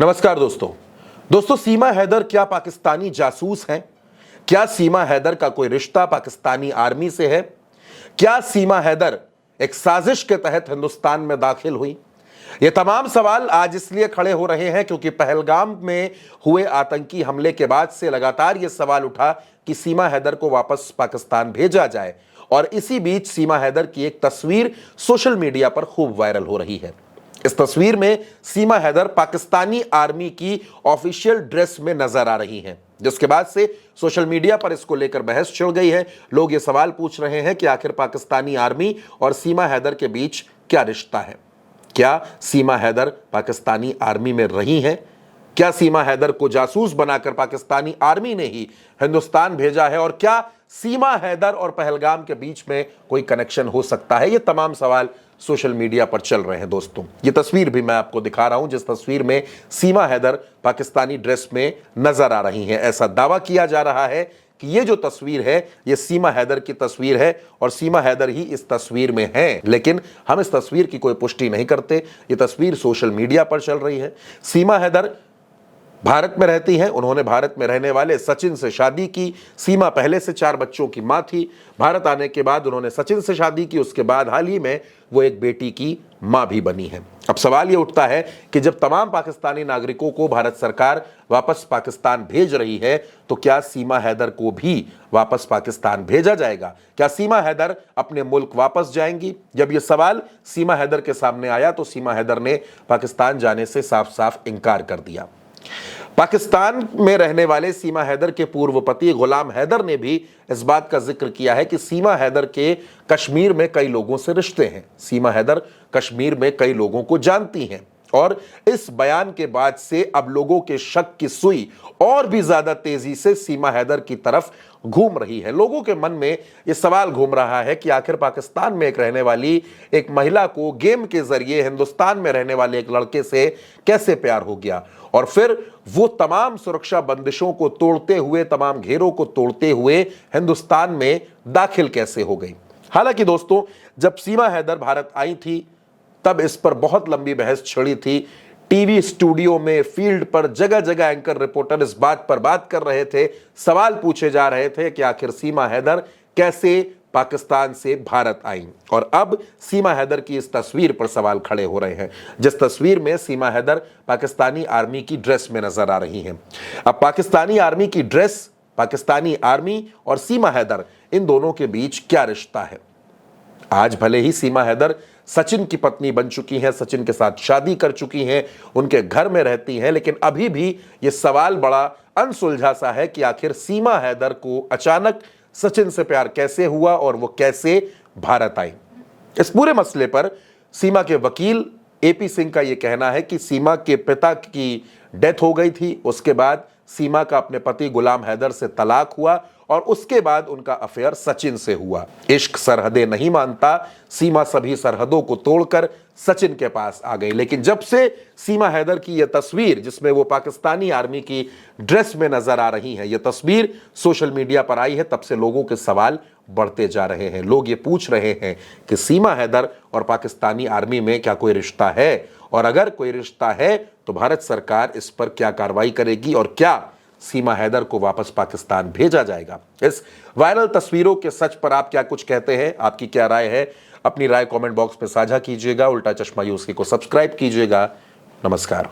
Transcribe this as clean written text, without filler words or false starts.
नमस्कार दोस्तों सीमा हैदर क्या पाकिस्तानी जासूस हैं? क्या सीमा हैदर का कोई रिश्ता पाकिस्तानी आर्मी से है? क्या सीमा हैदर एक साजिश के तहत हिंदुस्तान में दाखिल हुई? ये तमाम सवाल आज इसलिए खड़े हो रहे हैं क्योंकि पहलगाम में हुए आतंकी हमले के बाद से लगातार ये सवाल उठा कि सीमा हैदर को वापस पाकिस्तान भेजा जाए। और इसी बीच सीमा हैदर की एक तस्वीर सोशल मीडिया पर खूब वायरल हो रही है। इस तस्वीर में सीमा हैदर पाकिस्तानी आर्मी की ऑफिशियल ड्रेस में नजर आ रही हैं, जिसके बाद से सोशल मीडिया पर इसको लेकर बहस छिड़ गई है। लोग ये सवाल पूछ रहे हैं कि आखिर पाकिस्तानी आर्मी और सीमा हैदर के बीच क्या रिश्ता है? क्या सीमा हैदर पाकिस्तानी आर्मी में रही हैं? क्या सीमा हैदर को जासूस बनाकर पाकिस्तानी आर्मी ने ही हिंदुस्तान भेजा है? और क्या सीमा हैदर और पहलगाम के बीच में कोई कनेक्शन हो सकता है? ये तमाम सवाल सोशल मीडिया पर चल रहे हैं। दोस्तों, ये तस्वीर भी मैं आपको दिखा रहा हूं, जिस तस्वीर में सीमा हैदर पाकिस्तानी ड्रेस में नजर आ रही हैं। ऐसा दावा किया जा रहा है कि ये जो तस्वीर है ये सीमा हैदर की तस्वीर है और सीमा हैदर ही इस तस्वीर में है, लेकिन हम इस तस्वीर की कोई पुष्टि नहीं करते। ये तस्वीर सोशल मीडिया पर चल रही है। सीमा हैदर भारत में रहती हैं। उन्होंने भारत में रहने वाले सचिन से शादी की। सीमा पहले से 4 बच्चों की मां थी। भारत आने के बाद उन्होंने सचिन से शादी की। उसके बाद हाल ही में वो एक बेटी की मां भी बनी है। अब सवाल ये उठता है कि जब तमाम पाकिस्तानी नागरिकों को भारत सरकार वापस पाकिस्तान भेज रही है, तो क्या सीमा हैदर को भी वापस पाकिस्तान भेजा जाएगा? क्या सीमा हैदर अपने मुल्क वापस जाएंगी? जब ये सवाल सीमा हैदर के सामने आया तो सीमा हैदर ने पाकिस्तान जाने से साफ साफ इनकार कर दिया। पाकिस्तान में रहने वाले सीमा हैदर के पूर्व पति गुलाम हैदर ने भी इस बात का जिक्र किया है कि सीमा हैदर के कश्मीर में कई लोगों से रिश्ते हैं। सीमा हैदर कश्मीर में कई लोगों को जानती हैं। और इस बयान के बाद से अब लोगों के शक की सुई और भी ज्यादा तेजी से सीमा हैदर की तरफ घूम रही है। लोगों के मन में यह सवाल घूम रहा है कि आखिर पाकिस्तान में एक रहने वाली एक महिला को गेम के जरिए हिंदुस्तान में रहने वाले एक लड़के से कैसे प्यार हो गया, और फिर वो तमाम सुरक्षा बंदिशों को तोड़ते हुए, तमाम घेरों को तोड़ते हुए हिंदुस्तान में दाखिल कैसे हो गई। हालांकि दोस्तों, जब सीमा हैदर भारत आई थी तब इस पर बहुत लंबी बहस छिड़ी थी। टीवी स्टूडियो में, फील्ड पर जगह जगह एंकर रिपोर्टर इस बात पर बात कर रहे थे। सवाल पूछे जा रहे थे कि आखिर सीमा हैदर कैसे पाकिस्तान से भारत आई। और अब सीमा हैदर की इस तस्वीर पर सवाल खड़े हो रहे हैं, जिस तस्वीर में सीमा हैदर पाकिस्तानी आर्मी की ड्रेस में नजर आ रही हैं। अब पाकिस्तानी आर्मी की ड्रेस, पाकिस्तानी आर्मी और सीमा हैदर, इन दोनों के बीच क्या रिश्ता है? आज भले ही सीमा हैदर सचिन की पत्नी बन चुकी हैं, सचिन के साथ शादी कर चुकी हैं, उनके घर में रहती हैं, लेकिन अभी भी यह सवाल बड़ा अनसुलझा सा है कि आखिर सीमा हैदर को अचानक सचिन से प्यार कैसे हुआ और वो कैसे भारत आई। इस पूरे मसले पर सीमा के वकील एपी सिंह का यह कहना है कि सीमा के पिता की डेथ हो गई थी, उसके बाद सीमा का अपने पति गुलाम हैदर से तलाक हुआ और उसके बाद उनका अफेयर सचिन से हुआ। इश्क सरहदें नहीं मानता, सीमा सभी सरहदों को तोड़कर सचिन के पास आ गई। लेकिन जब से सीमा हैदर की यह तस्वीर, जिसमें वो पाकिस्तानी आर्मी की ड्रेस में नजर आ रही हैं, यह तस्वीर सोशल मीडिया पर आई है, तब से लोगों के सवाल बढ़ते जा रहे हैं। लोग ये पूछ रहे हैं कि सीमा हैदर और पाकिस्तानी आर्मी में क्या कोई रिश्ता है, और अगर कोई रिश्ता है तो भारत सरकार इस पर क्या कार्रवाई करेगी और क्या सीमा हैदर को वापस पाकिस्तान भेजा जाएगा? इस वायरल तस्वीरों के सच पर आप क्या कुछ कहते हैं? आपकी क्या राय है? अपनी राय कमेंट बॉक्स में साझा कीजिएगा। उल्टा चश्मा यूज़ को सब्सक्राइब कीजिएगा। नमस्कार।